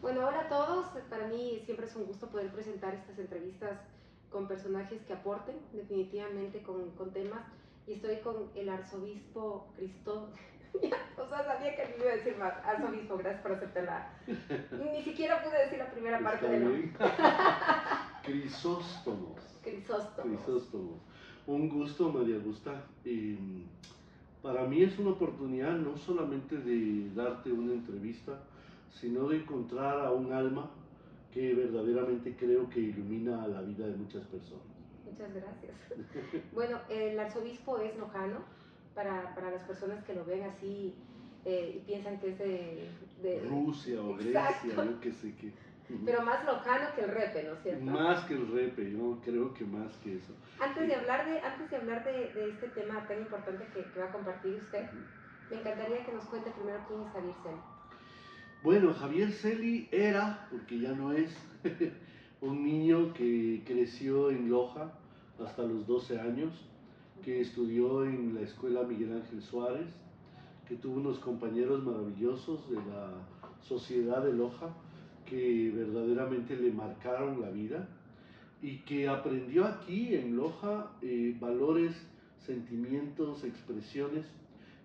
Bueno, hola a todos. Para mí siempre es un gusto poder presentar estas entrevistas con personajes que aporten definitivamente con temas. Y estoy con el arzobispo Cristo. O sea, sabía que me iba a decir más. Arzobispo, gracias por aceptarla. Ni siquiera pude decir la primera parte de bien. Crisóstomos. Crisóstomos. Crisóstomos. Un gusto, María Augusta. Para mí es una oportunidad no solamente de darte una entrevista, sino de encontrar a un alma que verdaderamente creo que ilumina la vida de muchas personas. Muchas gracias. Bueno, el arzobispo es lojano, para las personas que lo ven así y piensan que es de Rusia o exacto. Grecia, yo qué sé qué. Pero más lojano que el repe, ¿no es cierto? Más que el repe, yo creo que más que eso. Antes de hablar de este tema tan importante que va a compartir usted, me encantaría que nos cuente primero quién es Javier Celi. Bueno, Javier Celi era, porque ya no es, un niño que creció en Loja hasta los 12 años, que estudió en la escuela Miguel Ángel Suárez, que tuvo unos compañeros maravillosos de la sociedad de Loja que verdaderamente le marcaron la vida y que aprendió aquí en Loja valores, sentimientos, expresiones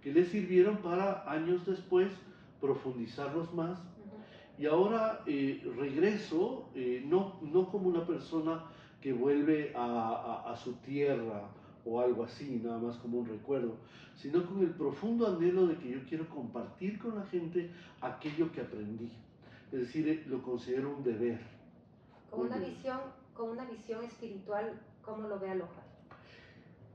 que le sirvieron para años después profundizarlos más. Y ahora regreso, no como una persona que vuelve a su tierra o algo así, nada más como un recuerdo, sino con el profundo anhelo de que yo quiero compartir con la gente aquello que aprendí. Es decir, lo considero un deber. Con una visión espiritual, ¿cómo lo ve a Loja?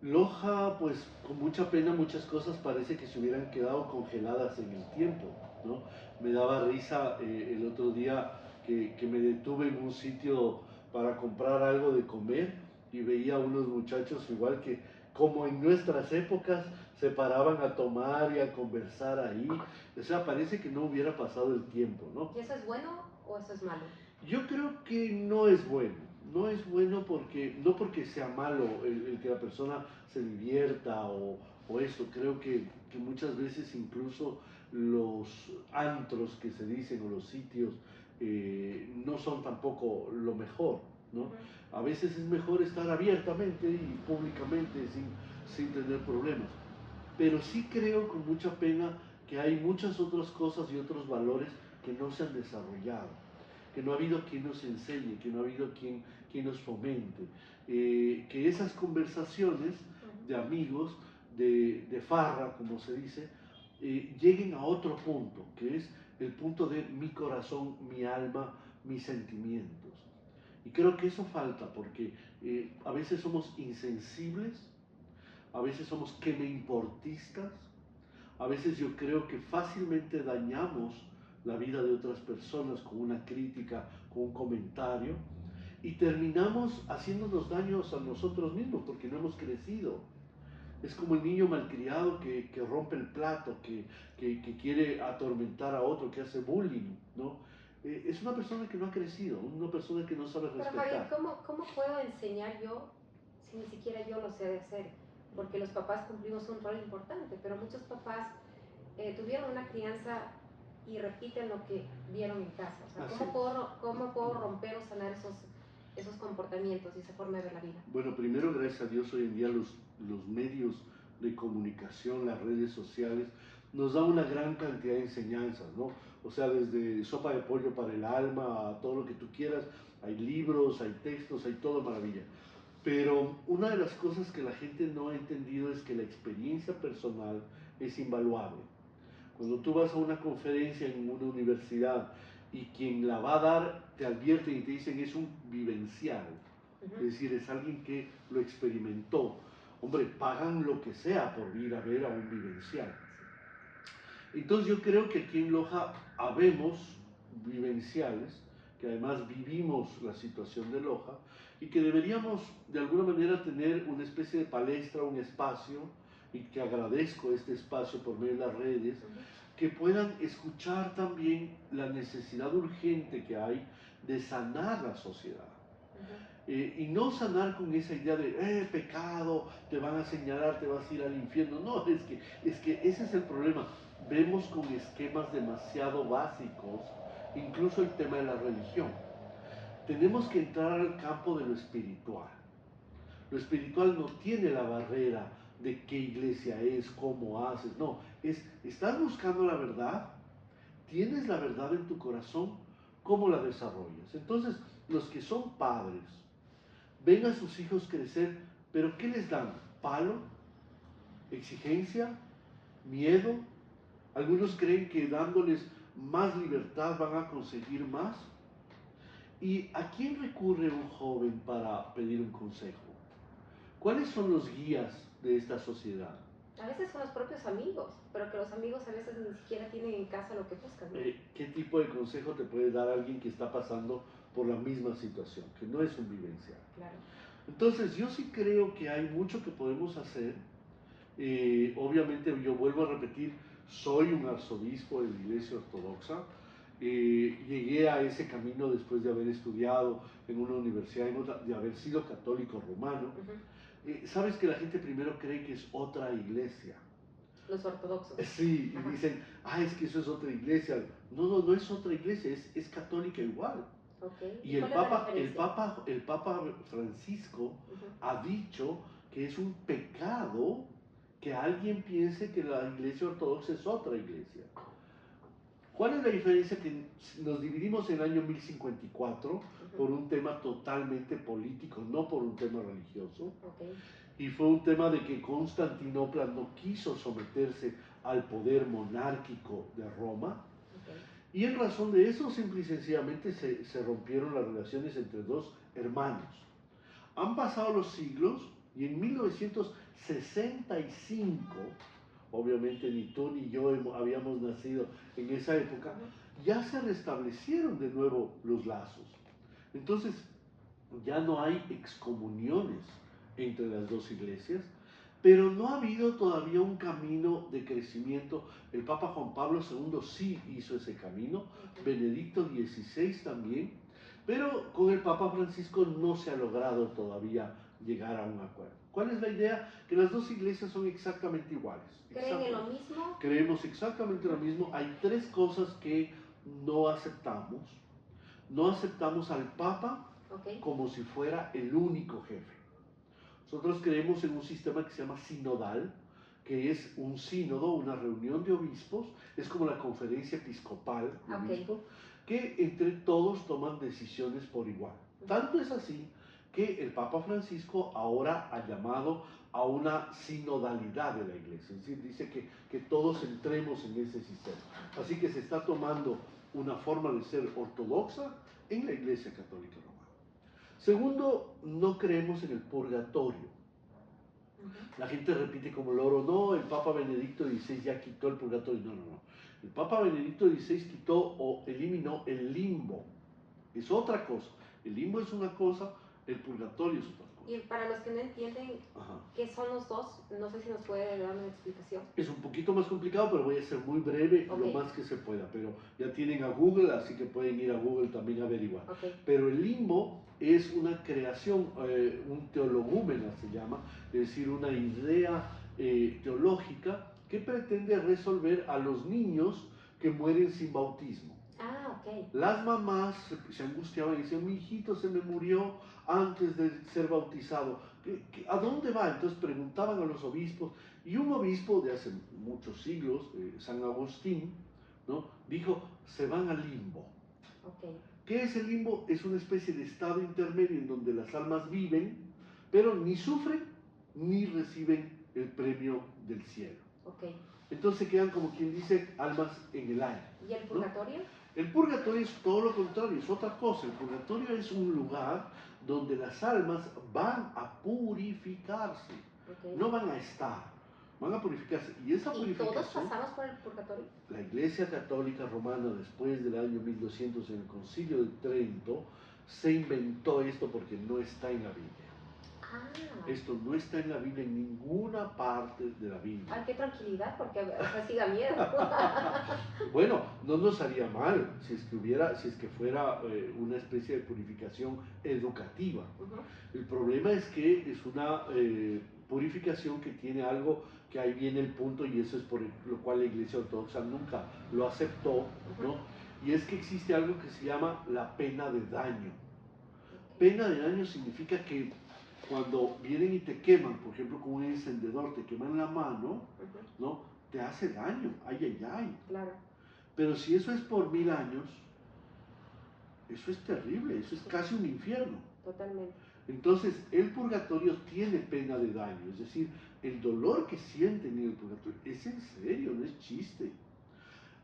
Loja, pues con mucha pena muchas cosas parece que se hubieran quedado congeladas en el tiempo, ¿no? Me daba risa el otro día que me detuve en un sitio para comprar algo de comer y veía a unos muchachos igual que como en nuestras épocas se paraban a tomar y a conversar ahí. O sea, parece que no hubiera pasado el tiempo, ¿no? ¿Y eso es bueno o eso es malo? Yo creo que no es bueno. No es bueno porque, no porque sea malo el que la persona se divierta o eso. Creo que muchas veces incluso los antros que se dicen o los sitios no son tampoco lo mejor, ¿no? A veces es mejor estar abiertamente y públicamente sin tener problemas. Pero sí creo con mucha pena que hay muchas otras cosas y otros valores que no se han desarrollado, que no ha habido quien nos enseñe, que no ha habido quien nos fomente, que esas conversaciones de amigos, de farra, como se dice, lleguen a otro punto, que es el punto de mi corazón, mi alma, mis sentimientos. Y creo que eso falta porque a veces somos insensibles, a veces somos que me importistas, a veces yo creo que fácilmente dañamos la vida de otras personas con una crítica, con un comentario, y terminamos haciéndonos daños a nosotros mismos porque no hemos crecido. Es como el niño malcriado que rompe el plato, que quiere atormentar a otro, que hace bullying, ¿no? Es una persona que no ha crecido, una persona que no sabe respetar. Pero Javier, ¿cómo puedo enseñar yo si ni siquiera yo lo sé de hacer? Porque los papás cumplimos un rol importante, pero muchos papás tuvieron una crianza y repiten lo que vieron en casa. O sea, ¿cómo puedo romper o sanar esos comportamientos y esa forma de ver la vida? Bueno, primero, gracias a Dios, hoy en día los medios de comunicación, las redes sociales, nos dan una gran cantidad de enseñanzas, ¿no? O sea, desde sopa de pollo para el alma, a todo lo que tú quieras, hay libros, hay textos, hay todo maravilla. Pero una de las cosas que la gente no ha entendido es que la experiencia personal es invaluable. Cuando tú vas a una conferencia en una universidad y quien la va a dar te advierte y te dicen es un vivencial, es decir, es alguien que lo experimentó. Hombre, pagan lo que sea por ir a ver a un vivencial. Entonces yo creo que aquí en Loja habemos vivenciales, que además vivimos la situación de Loja, y que deberíamos de alguna manera tener una especie de palestra, un espacio, y que agradezco este espacio por medio de las redes, que puedan escuchar también la necesidad urgente que hay de sanar la sociedad. Y no sanar con esa idea de pecado, te van a señalar, te vas a ir al infierno. No, es que ese es el problema. Vemos con esquemas demasiado básicos incluso el tema de la religión. Tenemos que entrar al campo de lo espiritual. Lo espiritual no tiene la barrera de qué iglesia es, cómo haces, no, estás buscando la verdad, tienes la verdad en tu corazón, ¿cómo la desarrollas? Entonces, los que son padres, ven a sus hijos crecer, pero ¿qué les dan? ¿Palo? ¿Exigencia? ¿Miedo? Algunos creen que dándoles más libertad van a conseguir más. ¿Y a quién recurre un joven para pedir un consejo? ¿Cuáles son los guías de esta sociedad? A veces son los propios amigos, pero que los amigos a veces ni siquiera tienen en casa lo que buscan, ¿no? ¿Qué tipo de consejo te puede dar alguien que está pasando por la misma situación, que no es un vivencial? Claro. Entonces, yo sí creo que hay mucho que podemos hacer. Obviamente, yo vuelvo a repetir, soy un arzobispo de la Iglesia Ortodoxa. Llegué a ese camino después de haber estudiado en una universidad, de haber sido católico romano. Sabes que la gente primero cree que es otra iglesia. Los ortodoxos. Sí, y dicen, es que eso es otra iglesia. No, no, no es otra iglesia, es católica igual. Okay. Y el Papa Francisco ha dicho que es un pecado que alguien piense que la iglesia ortodoxa es otra iglesia. ¿Cuál es la diferencia? Que nos dividimos en el año 1054 por un tema totalmente político, no por un tema religioso. Y fue un tema de que Constantinopla no quiso someterse al poder monárquico de Roma. Y en razón de eso, simple y sencillamente se rompieron las relaciones entre dos hermanos. Han pasado los siglos y en 1965, obviamente ni tú ni yo habíamos nacido en esa época, ya se restablecieron de nuevo los lazos. Entonces, ya no hay excomuniones entre las dos iglesias, pero no ha habido todavía un camino de crecimiento. El Papa Juan Pablo II sí hizo ese camino, Benedicto XVI también, pero con el Papa Francisco no se ha logrado todavía llegar a un acuerdo. ¿Cuál es la idea? Que las dos iglesias son exactamente iguales. ¿Creen en lo mismo? Creemos exactamente lo mismo. Hay tres cosas que no aceptamos. No aceptamos al Papa como si fuera el único jefe. Nosotros creemos en un sistema que se llama sinodal, que es un sínodo, una reunión de obispos, es como la conferencia episcopal de obispos, que entre todos toman decisiones por igual. Tanto es así que el Papa Francisco ahora ha llamado a una sinodalidad de la iglesia, es decir, dice que todos entremos en ese sistema. Así que se está tomando una forma de ser ortodoxa en la Iglesia Católica Romana. Segundo, no creemos en el purgatorio. La gente repite como loro, no, el Papa Benedicto XVI ya quitó el purgatorio. No, no, no. El Papa Benedicto XVI quitó o eliminó el limbo. Es otra cosa. El limbo es una cosa, el purgatorio es otra cosa. Y para los que no entienden qué son los dos, no sé si nos puede dar una explicación. Es un poquito más complicado, pero voy a ser muy breve, lo más que se pueda. Pero ya tienen a Google, así que pueden ir a Google también a averiguar. Pero el limbo es una creación, un teologúmena se llama, es decir, una idea teológica que pretende resolver a los niños que mueren sin bautismo. Las mamás se angustiaban y decían, mi hijito se me murió antes de ser bautizado. ¿A dónde va? Entonces preguntaban a los obispos, y un obispo de hace muchos siglos, San Agustín, ¿no?, dijo, se van al limbo. ¿Qué es el limbo? Es una especie de estado intermedio en donde las almas viven, pero ni sufren ni reciben el premio del cielo. Entonces quedan, como quien dice, almas en el aire. ¿Y el purgatorio? ¿No? El purgatorio es todo lo contrario, es otra cosa. El purgatorio es un lugar donde las almas van a purificarse, no van a estar, van a purificarse. Y esa purificación... ¿Todos pasamos por el purgatorio? La Iglesia Católica Romana, después del año 1200, en el Concilio de Trento, se inventó esto porque no está en la Biblia. Esto no está en la Biblia, en ninguna parte de la Biblia. Ay, qué tranquilidad, porque así da miedo. Bueno, no nos haría mal si es que fuera una especie de purificación educativa. El problema es que es una purificación que tiene algo que ahí viene el punto, y eso es por lo cual la Iglesia Ortodoxa nunca lo aceptó, ¿no? y es que existe algo que se llama la pena de daño. Ok. Pena de daño significa que cuando vienen y te queman, por ejemplo con un encendedor, te queman la mano, Ujú. ¿no? Te hace daño, ay, ay, ay. Claro, Pero si eso es por 1000 años, eso es terrible, eso es sí, casi un infierno. totalmente. Entonces, el purgatorio tiene pena de daño, es decir, el dolor que sienten en el purgatorio es en serio, no es chiste.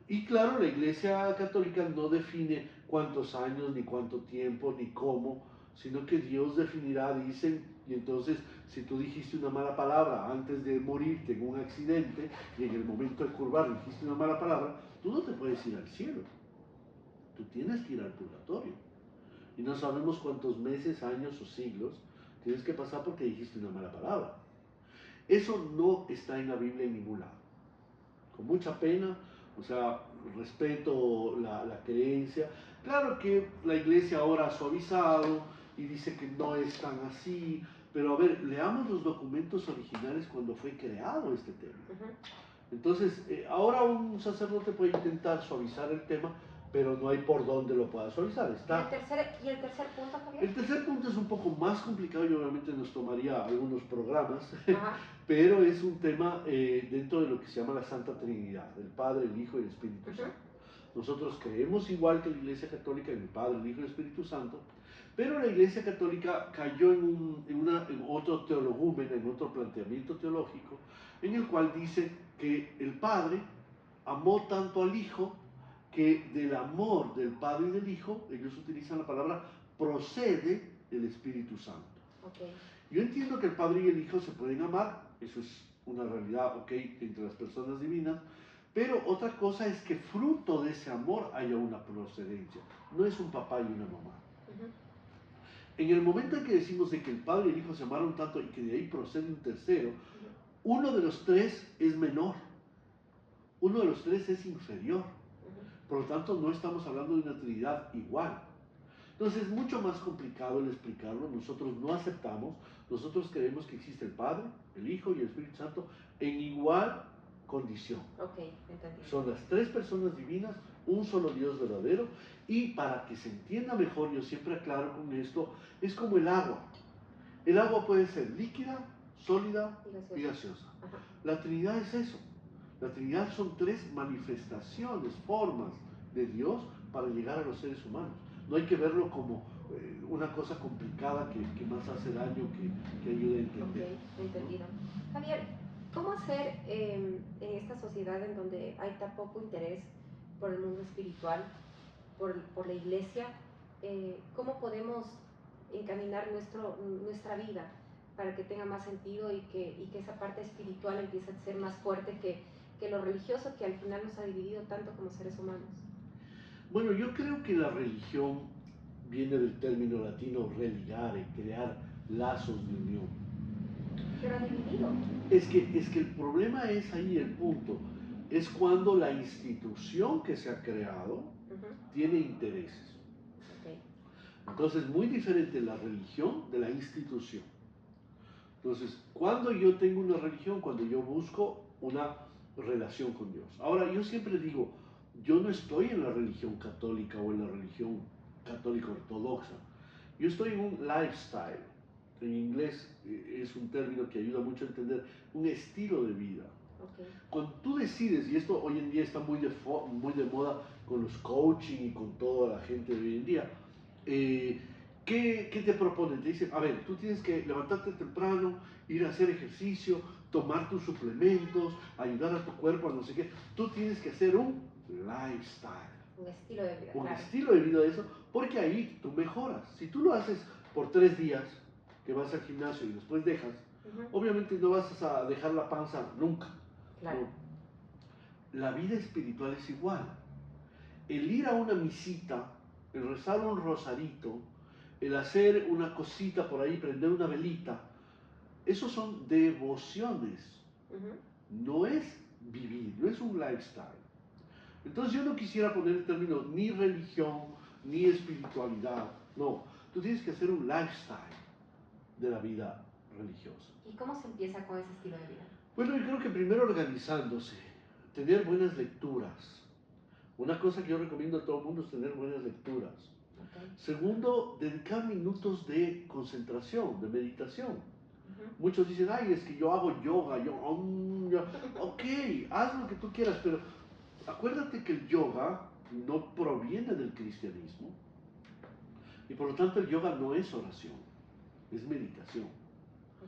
Y claro, la Iglesia Católica no define cuántos años, ni cuánto tiempo, ni cómo, sino que Dios definirá, dicen, y entonces si tú dijiste una mala palabra antes de morirte en un accidente y en el momento de curvar dijiste una mala palabra, tú no te puedes ir al cielo, tú tienes que ir al purgatorio. Y no sabemos cuántos meses, años o siglos tienes que pasar porque dijiste una mala palabra. Eso no está en la Biblia en ningún lado. Con mucha pena, o sea, respeto la creencia. Claro que la iglesia ahora ha suavizado y dice que no es tan así, pero a ver, leamos los documentos originales cuando fue creado este tema. Ujú. Entonces, ahora un sacerdote puede intentar suavizar el tema, pero no hay por dónde lo pueda suavizar. Está. Y el tercer punto, Javier? El tercer punto es un poco más complicado y obviamente nos tomaría algunos programas, Ajá. pero es un tema dentro de lo que se llama la Santa Trinidad, el Padre, el Hijo y el Espíritu Ujú. Santo. Nosotros creemos igual que la Iglesia Católica en el Padre, el Hijo y el Espíritu Santo, pero la Iglesia Católica cayó en otro teologúmen, en otro planteamiento teológico, en el cual dice que el Padre amó tanto al Hijo que del amor del Padre y del Hijo, ellos utilizan la palabra procede el Espíritu Santo. Ok. Yo entiendo que el Padre y el Hijo se pueden amar, eso es una realidad, ok, entre las personas divinas, pero otra cosa es que fruto de ese amor haya una procedencia, no es un papá y una mamá. Ujú. En el momento en que decimos de que el Padre y el Hijo se amaron tanto y que de ahí procede un tercero, Ujú. uno de los tres es menor, uno de los tres es inferior, Ujú. por lo tanto no estamos hablando de una Trinidad igual. Entonces es mucho más complicado el explicarlo, nosotros no aceptamos, nosotros creemos que existe el Padre, el Hijo y el Espíritu Santo en igual condición. Ok, entendido. Son las tres personas divinas, un solo Dios verdadero, y para que se entienda mejor, yo siempre aclaro con esto, es como el agua. El agua puede ser líquida, sólida y gaseosa. Ajá. La Trinidad es eso. La Trinidad son tres manifestaciones, formas de Dios para llegar a los seres humanos. No hay que verlo como una cosa complicada que más hace daño que ayude a entender. Ok, entendido. Javier, ¿cómo hacer en esta sociedad en donde hay tan poco interés por el mundo espiritual, por la iglesia? ¿Cómo podemos encaminar nuestra vida para que tenga más sentido y que esa parte espiritual empiece a ser más fuerte que lo religioso que al final nos ha dividido tanto como seres humanos? Bueno, yo creo que la religión viene del término latino religare, crear lazos de unión. Pero ha dividido. Es que el problema es ahí el punto, es cuando la institución que se ha creado Ujú. tiene intereses. Ok. Entonces, muy diferente la religión de la institución. Entonces, cuando yo tengo una religión, cuando yo busco una relación con Dios. Ahora, yo siempre digo, yo no estoy en la religión católica o en la religión católica ortodoxa. Yo estoy en un lifestyle. En inglés es un término que ayuda mucho a entender un estilo de vida. Ok. Cuando tú decides, y esto hoy en día está muy de moda con los coaching y con toda la gente de hoy en día, eh, ¿qué te proponen? Te dicen, a ver, tú tienes que levantarte temprano, ir a hacer ejercicio, tomar tus suplementos, ayudar a tu cuerpo, a no sé qué. Tú tienes que hacer un lifestyle, Un estilo de vida, un claro. estilo de vida de eso, porque ahí tú mejoras. Si tú lo haces por 3 días, que vas al gimnasio y después dejas, Ujú. obviamente no vas a dejar la panza nunca. Claro. No. La vida espiritual es igual. El ir a una misita, el rezar un rosarito, el hacer una cosita por ahí, prender una velita, esos son devociones, Ujú. no es vivir, no es un lifestyle. Entonces yo no quisiera poner el término ni religión, ni espiritualidad, no, tú tienes que hacer un lifestyle de la vida religiosa. ¿Y cómo se empieza con ese estilo de vida? Bueno, yo creo que primero organizándose, tener buenas lecturas, Una cosa que yo recomiendo a todo el mundo es tener buenas lecturas. Okay. Segundo, dedicar minutos de concentración, de meditación. Ujú. Muchos dicen, ay, es que yo hago yoga, ok, haz lo que tú quieras, pero acuérdate que el yoga no proviene del cristianismo y por lo tanto el yoga no es oración, es meditación.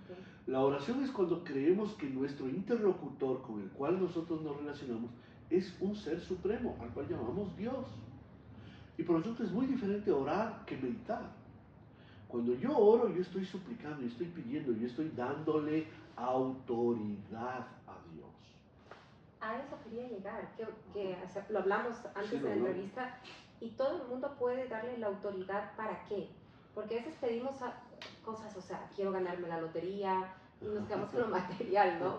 Okay. La oración es cuando creemos que nuestro interlocutor con el cual nosotros nos relacionamos es un ser supremo, al cual llamamos Dios. Y por lo tanto es muy diferente orar que meditar. Cuando yo oro, yo estoy suplicando, yo estoy pidiendo, yo estoy dándole autoridad a Dios. A eso quería llegar, lo hablamos antes Sí, de lo la hablamos. entrevista, y todo el mundo puede darle la autoridad para qué. Porque a veces pedimos cosas, o sea, quiero ganarme la lotería, y nos quedamos en lo material, ¿no?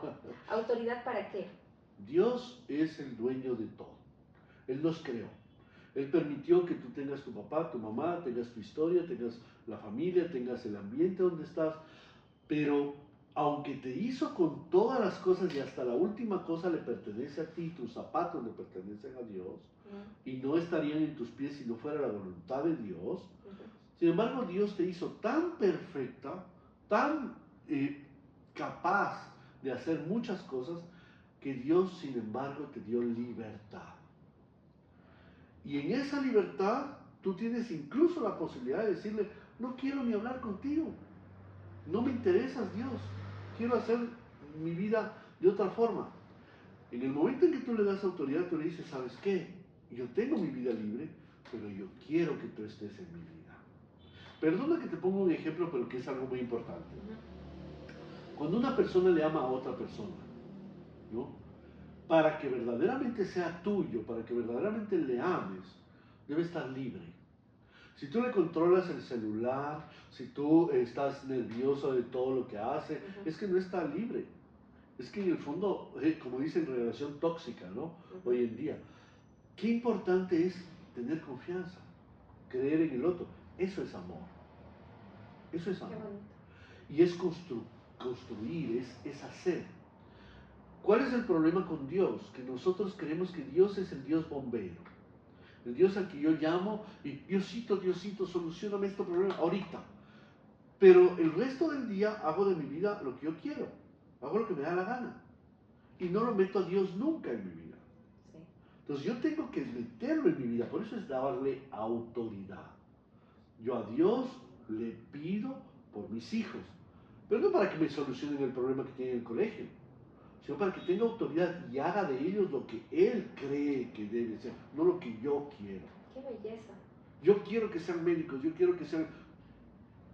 ¿Autoridad para qué? Dios es el dueño de todo. Él nos creó. Él permitió que tú tengas tu papá, tu mamá, tengas tu historia, tengas la familia, tengas el ambiente donde estás, pero aunque te hizo con todas las cosas y hasta la última cosa le pertenece a ti, tus zapatos le pertenecen a Dios, y no estarían en tus pies si no fuera la voluntad de Dios. Sin embargo, Dios te hizo tan perfecta, tan capaz de hacer muchas cosas, que Dios, sin embargo, te dio libertad. Y en esa libertad, tú tienes incluso la posibilidad de decirle, no quiero ni hablar contigo, no me interesas, Dios, quiero hacer mi vida de otra forma. En el momento en que tú le das autoridad, tú le dices, ¿sabes qué? Yo tengo mi vida libre, pero yo quiero que tú estés en mi vida. Perdona que te ponga un ejemplo, pero que es algo muy importante. Cuando una persona le ama a otra persona, ¿no? Para que verdaderamente sea tuyo, para que verdaderamente le ames, debe estar libre. Si tú le controlas el celular, si tú estás nervioso de todo lo que hace, es que no está libre. Es que en el fondo, como dicen, relación tóxica, ¿no? Hoy en día. Qué importante es tener confianza, creer en el otro. Eso es amor. Eso es amor. Y es construir, es hacer. ¿Cuál es el problema con Dios? Que nosotros creemos que Dios es el Dios bombero. El Dios al que yo llamo y Diosito, Diosito, solucioname este problema ahorita. Pero el resto del día hago de mi vida lo que yo quiero. Hago lo que me da la gana. Y no lo meto a Dios nunca en mi vida. Sí. Entonces yo tengo que meterlo en mi vida. Por eso es darle autoridad. Yo a Dios le pido por mis hijos. Pero no para que me solucionen el problema que tienen en el colegio, sino para que tenga autoridad y haga de ellos lo que Él cree que debe ser, no lo que yo quiero. ¡Qué belleza! Yo quiero que sean médicos, yo quiero que sean...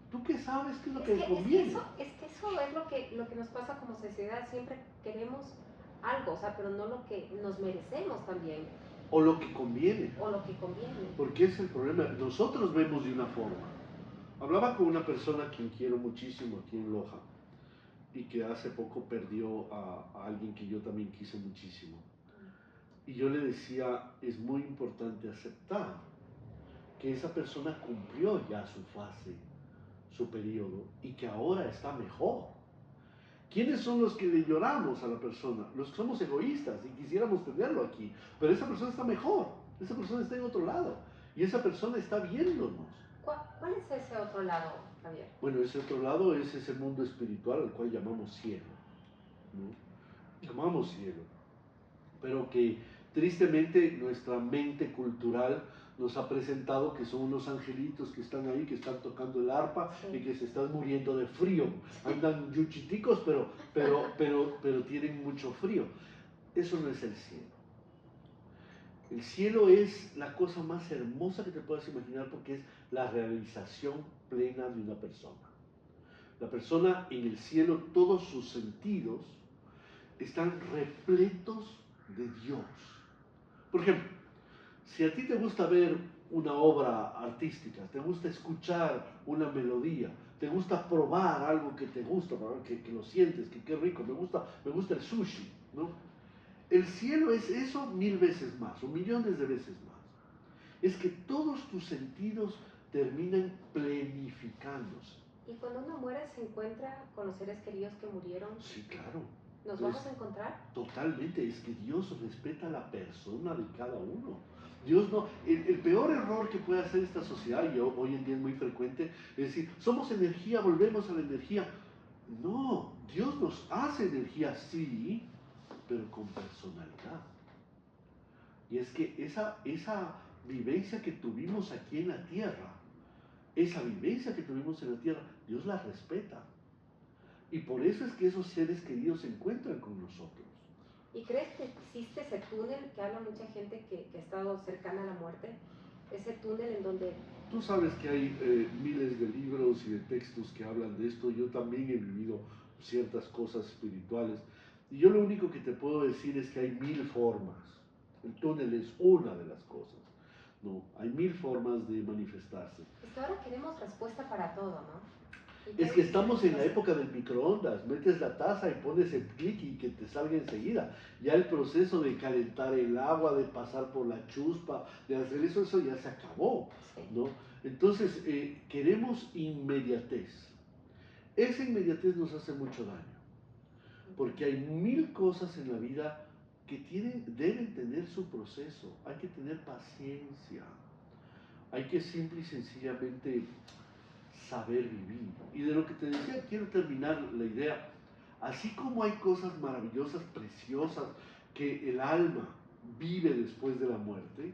¿Tú qué sabes qué es lo que les conviene? Es que eso es lo que nos pasa como sociedad. Siempre queremos algo, o sea, pero no lo que nos merecemos también. O lo que conviene. O lo que conviene. Porque es el problema. Nosotros vemos de una forma. Hablaba con una persona a quien quiero muchísimo aquí en Loja y que hace poco perdió a alguien que yo también quise muchísimo. Y yo le decía, es muy importante aceptar que esa persona cumplió ya su fase, su periodo, y que ahora está mejor. ¿Quiénes son los que le lloramos a la persona? Los que somos egoístas y quisiéramos tenerlo aquí, pero esa persona está mejor, esa persona está en otro lado, y esa persona está viéndonos. ¿Cuál es ese otro lado, Javier? Bueno, ese otro lado es ese mundo espiritual al cual llamamos cielo, ¿no? Llamamos cielo, pero que tristemente nuestra mente cultural nos ha presentado que son unos angelitos que están ahí, que están tocando el arpa, sí, y que se están muriendo de frío. Andan yuchiticos, pero tienen mucho frío. Eso no es el cielo. El cielo es la cosa más hermosa que te puedas imaginar porque es la realización plena de una persona. La persona en el cielo, todos sus sentidos están repletos de Dios. Por ejemplo, si a ti te gusta ver una obra artística, te gusta escuchar una melodía, te gusta probar algo que te gusta, que lo sientes, que qué rico, me gusta el sushi, ¿no? El cielo es eso 1000 veces más, o millones de veces más. Es que todos tus sentidos terminan plenificándose. ¿Y cuando uno muere se encuentra con los seres queridos que murieron? Sí, claro. ¿Nos vamos a encontrar? Totalmente, es que Dios respeta a la persona de cada uno. Dios no, el peor error que puede hacer esta sociedad, y hoy en día es muy frecuente, es decir, somos energía, volvemos a la energía. No, Dios nos hace energía, sí, pero con personalidad. Y es que esa vivencia que tuvimos aquí en la tierra, esa vivencia que tuvimos en la tierra, Dios la respeta. Y por eso es que esos seres queridos se encuentran con nosotros. ¿Y crees que existe ese túnel que habla mucha gente que ha estado cercana a la muerte? Ese túnel en donde... Tú sabes que hay miles de libros y de textos que hablan de esto. Yo también he vivido ciertas cosas espirituales. Y yo lo único que te puedo decir es que hay 1000 formas. El túnel es una de las cosas. No, hay 1000 formas de manifestarse. Es que ahora queremos respuesta para todo, ¿no? Es que estamos en la época del microondas, metes la taza y pones el clic y que te salga enseguida. Ya el proceso de calentar el agua, de pasar por la chuspa, de hacer eso ya se acabó, ¿no? Entonces, queremos inmediatez. Esa inmediatez nos hace mucho daño, porque hay 1000 cosas en la vida que deben tener su proceso. Hay que tener paciencia. Hay que simple y sencillamente saber vivir. Y de lo que te decía, quiero terminar la idea. Así como hay cosas maravillosas, preciosas, que el alma vive después de la muerte,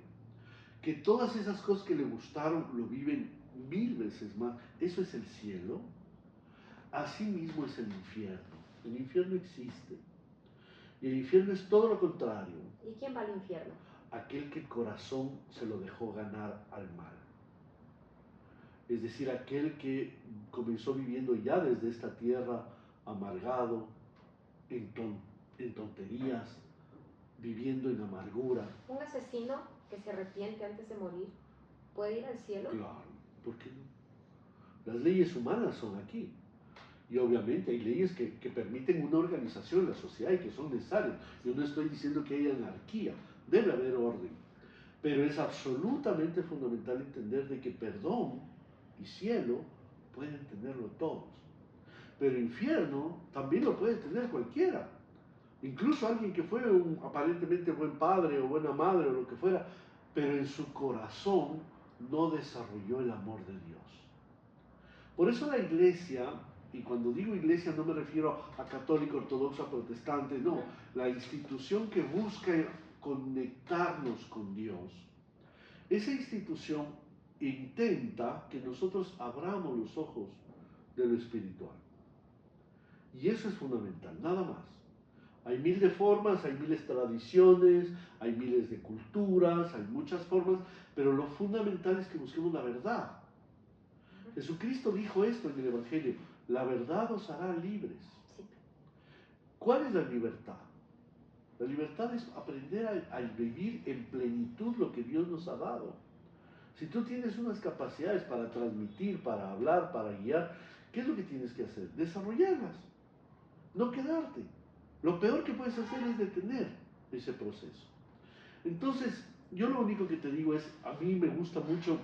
que todas esas cosas que le gustaron lo viven 1000 veces más, eso es el cielo. Así mismo es el infierno. El infierno existe. Y el infierno es todo lo contrario. ¿Y quién va al infierno? Aquel que el corazón se lo dejó ganar al mal. Es decir, aquel que comenzó viviendo ya desde esta tierra amargado, en tonterías, viviendo en amargura. ¿Un asesino que se arrepiente antes de morir puede ir al cielo? Claro, ¿por qué no? Las leyes humanas son aquí. Y obviamente hay leyes que permiten una organización en la sociedad y que son necesarias. Yo no estoy diciendo que haya anarquía, debe haber orden. Pero es absolutamente fundamental entender de que perdón y cielo pueden tenerlo todos. Pero infierno también lo puede tener cualquiera. Incluso alguien que fue un aparentemente buen padre o buena madre o lo que fuera, pero en su corazón no desarrolló el amor de Dios. Por eso la iglesia, y cuando digo iglesia no me refiero a católico, ortodoxo, a protestante, no, la institución que busca conectarnos con Dios, esa institución intenta que nosotros abramos los ojos de lo espiritual. Y eso es fundamental, nada más. Hay 1000 de formas, hay miles de tradiciones, hay miles de culturas, hay muchas formas, pero lo fundamental es que busquemos la verdad. Jesucristo dijo esto en el Evangelio, la verdad os hará libres. ¿Cuál es la libertad? La libertad es aprender a vivir en plenitud lo que Dios nos ha dado. Si tú tienes unas capacidades para transmitir, para hablar, para guiar, ¿qué es lo que tienes que hacer? Desarrollarlas, no quedarte. Lo peor que puedes hacer es detener ese proceso. Entonces, yo lo único que te digo es, a mí me gusta mucho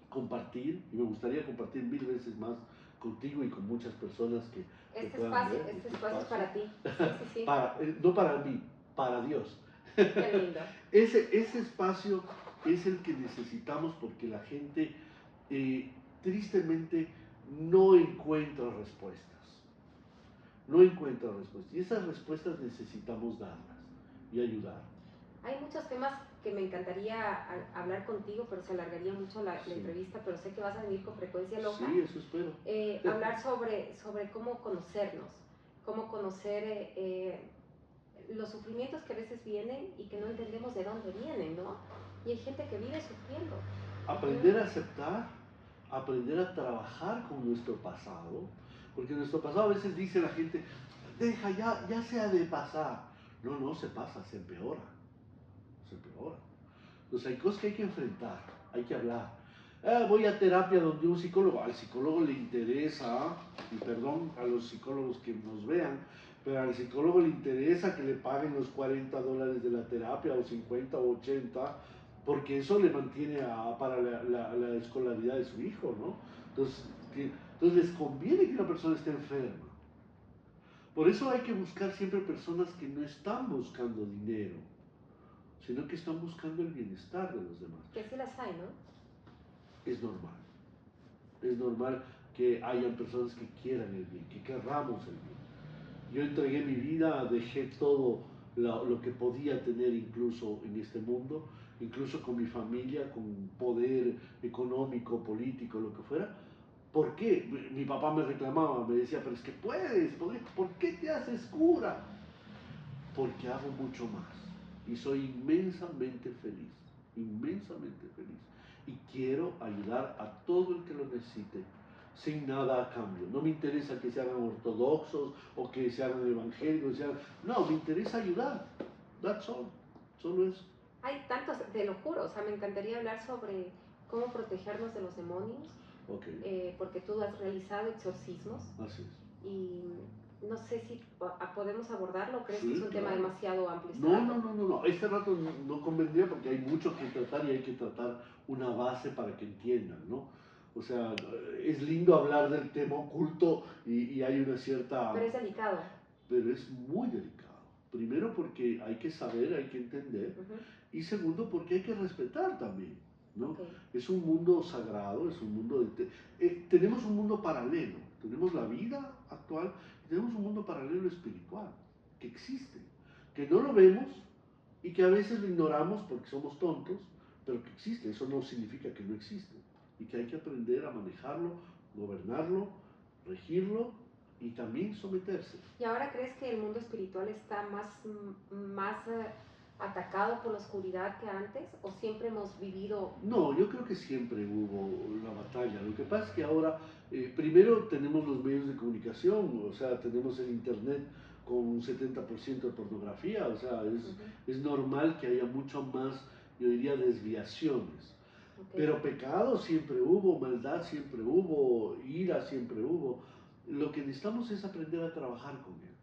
compartir, y me gustaría compartir 1000 veces más contigo y con muchas personas que este puedan ver. Este espacio es para ti. Sí, sí, sí. No para mí, para Dios. Qué lindo. Ese espacio es el que necesitamos porque la gente tristemente no encuentra respuestas. No encuentra respuestas. Y esas respuestas necesitamos darlas y ayudar. Hay muchos temas que me encantaría hablar contigo, pero se alargaría mucho la entrevista, pero sé que vas a venir con frecuencia loca. Sí, eso espero. Hablar sobre cómo conocernos, cómo conocer los sufrimientos que a veces vienen y que no entendemos de dónde vienen, ¿no? Y hay gente que vive sufriendo. Aprender a aceptar, aprender a trabajar con nuestro pasado, porque nuestro pasado a veces dice la gente, deja, ya se ha de pasar. No, no se pasa, se empeora. Se empeora. Entonces hay cosas que hay que enfrentar, hay que hablar. Voy a terapia donde un psicólogo, al psicólogo le interesa, y perdón a los psicólogos que nos vean, pero al psicólogo le interesa que le paguen los $40 de la terapia, o 50 o 80, porque eso le mantiene para la escolaridad de su hijo, ¿no? Entonces les conviene que una persona esté enferma. Por eso hay que buscar siempre personas que no están buscando dinero, sino que están buscando el bienestar de los demás. Que sí las hay, ¿no? Es normal. Es normal que hayan personas que quieran el bien, que querramos el bien. Yo entregué mi vida, dejé todo lo que podía tener incluso en este mundo, incluso con mi familia, con poder económico, político, lo que fuera. ¿Por qué? Mi papá me reclamaba, me decía, pero es que puedes, ¿por qué te haces cura? Porque hago mucho más y soy inmensamente feliz. Y quiero ayudar a todo el que lo necesite, sin nada a cambio. No me interesa que se hagan ortodoxos o que se hagan evangélicos. No, me interesa ayudar. That's all. Solo eso. Hay tantos, te lo juro, o sea, me encantaría hablar sobre cómo protegernos de los demonios, Okay. porque tú has realizado exorcismos Así es. y no sé si podemos abordarlo, ¿crees que es Sí, un tema claro. demasiado amplio este No, rato? no, no, no, no. Este rato no convendría porque hay mucho que tratar y hay que tratar una base para que entiendan, ¿no? O sea, es lindo hablar del tema oculto y hay una cierta... Pero es delicado. Pero es muy delicado. Primero porque hay que saber, hay que entender. Y segundo porque hay que respetar también, ¿no? Okay. Es un mundo sagrado, es un mundo tenemos un mundo paralelo. Tenemos la vida actual y tenemos un mundo paralelo espiritual que existe, que no lo vemos y que a veces lo ignoramos porque somos tontos, pero que existe. Eso no significa que no existe y que hay que aprender a manejarlo, gobernarlo, regirlo y también someterse. ¿Y ahora crees que el mundo espiritual está más atacado por la oscuridad que antes o siempre hemos vivido? No, yo creo que siempre hubo la batalla. Lo que pasa es que ahora, primero tenemos los medios de comunicación, o sea, tenemos el internet con un 70% de pornografía, o sea, es normal que haya mucho más, yo diría, desviaciones. Okay. Pero pecado siempre hubo, maldad siempre hubo, ira siempre hubo. Lo que necesitamos es aprender a trabajar con él.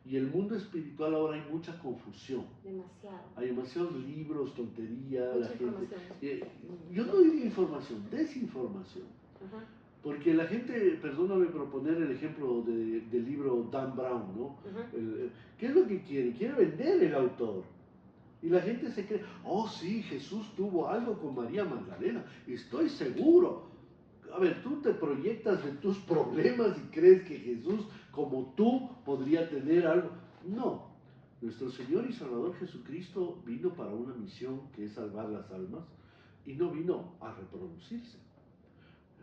Y el mundo espiritual ahora hay mucha confusión. Demasiado. Hay demasiados libros, tontería, Mucha la gente... información. Yo no diría información, desinformación. Porque la gente, perdóname por poner el ejemplo del libro Dan Brown, ¿no? ¿Qué es lo que quiere? Quiere vender el autor. Y la gente se cree, oh sí, Jesús tuvo algo con María Magdalena, estoy seguro. A ver, tú te proyectas de tus problemas y crees que Jesús, como tú, podría tener algo. No, nuestro Señor y Salvador Jesucristo vino para una misión que es salvar las almas y no vino a reproducirse.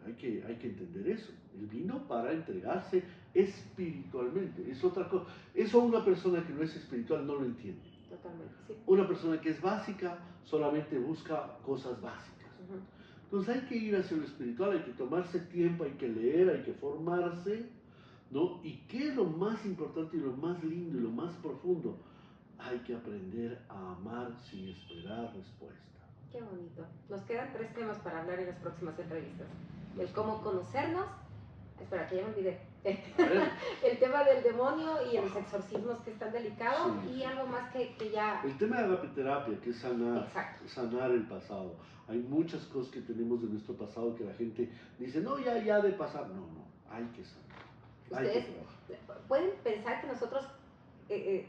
Hay que entender eso. Él vino para entregarse espiritualmente. Es otra cosa. Eso una persona que no es espiritual no lo entiende. Totalmente, sí. Una persona que es básica solamente busca cosas básicas. Entonces hay que ir hacia lo espiritual, hay que tomarse tiempo, hay que leer, hay que formarse, ¿no? ¿Y qué es lo más importante y lo más lindo y lo más profundo? Hay que aprender a amar sin esperar respuesta. Qué bonito. Nos quedan 3 temas para hablar en las próximas entrevistas. El cómo conocernos, espera, que ya me olvidé. El tema del demonio y los exorcismos, que es tan delicado, sí, y algo más que ya... El tema de agapeterapia, que es sanar el pasado. Hay muchas cosas que tenemos de nuestro pasado que la gente dice, no, ya de pasar. No, hay que sanar. Ustedes pueden pensar que nosotros,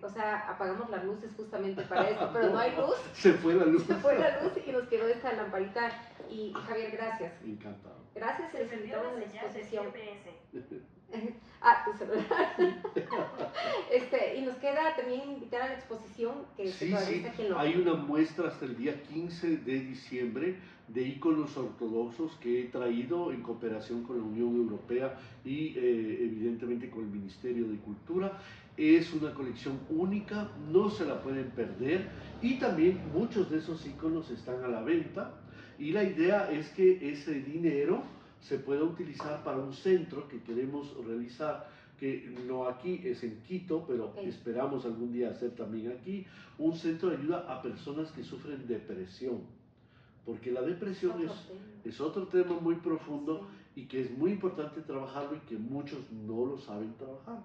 o sea, apagamos las luces justamente para eso, pero no hay luz. Se fue la luz. Se fue la luz y nos quedó esta lamparita. Y Javier, gracias. Encantado. Gracias, les invitamos a la exposición. Tu celular. Y nos queda también invitar a la exposición que sí, está aquí en Londres. Hay una muestra hasta el día 15 de diciembre de íconos ortodoxos que he traído en cooperación con la Unión Europea y evidentemente con el Ministerio de Cultura. Es una colección única, no se la pueden perder y también muchos de esos íconos están a la venta y la idea es que ese dinero se pueda utilizar para un centro que queremos realizar, que no aquí, es en Quito, pero esperamos algún día hacer también aquí, un centro de ayuda a personas que sufren depresión, porque la depresión es otro tema muy profundo y que es muy importante trabajarlo y que muchos no lo saben trabajar.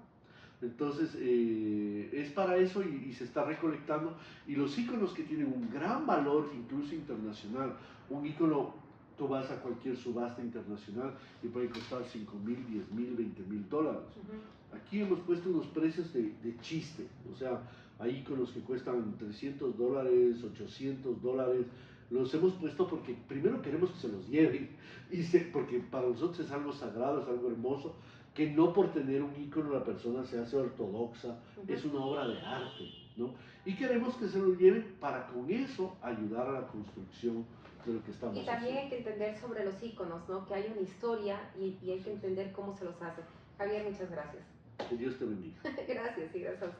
Entonces es para eso y se está recolectando, y los íconos que tienen un gran valor incluso internacional, un ícono tú vas a cualquier subasta internacional y puede costar 5.000, 10.000, 20.000 dólares. Aquí hemos puesto unos precios de chiste, o sea, ahí con los que cuestan 300 dólares, 800 dólares, los hemos puesto porque primero queremos que se los lleven, porque para nosotros es algo sagrado, es algo hermoso, que no por tener un ícono la persona se hace ortodoxa, es una obra de arte, ¿no? Y queremos que se lo lleven para con eso ayudar a la construcción de lo que estamos haciendo. Y también haciendo. hay que entender sobre los íconos, ¿no? Que hay una historia y hay que entender cómo se los hace. Javier, muchas gracias. Que Dios te bendiga. Gracias y gracias a usted.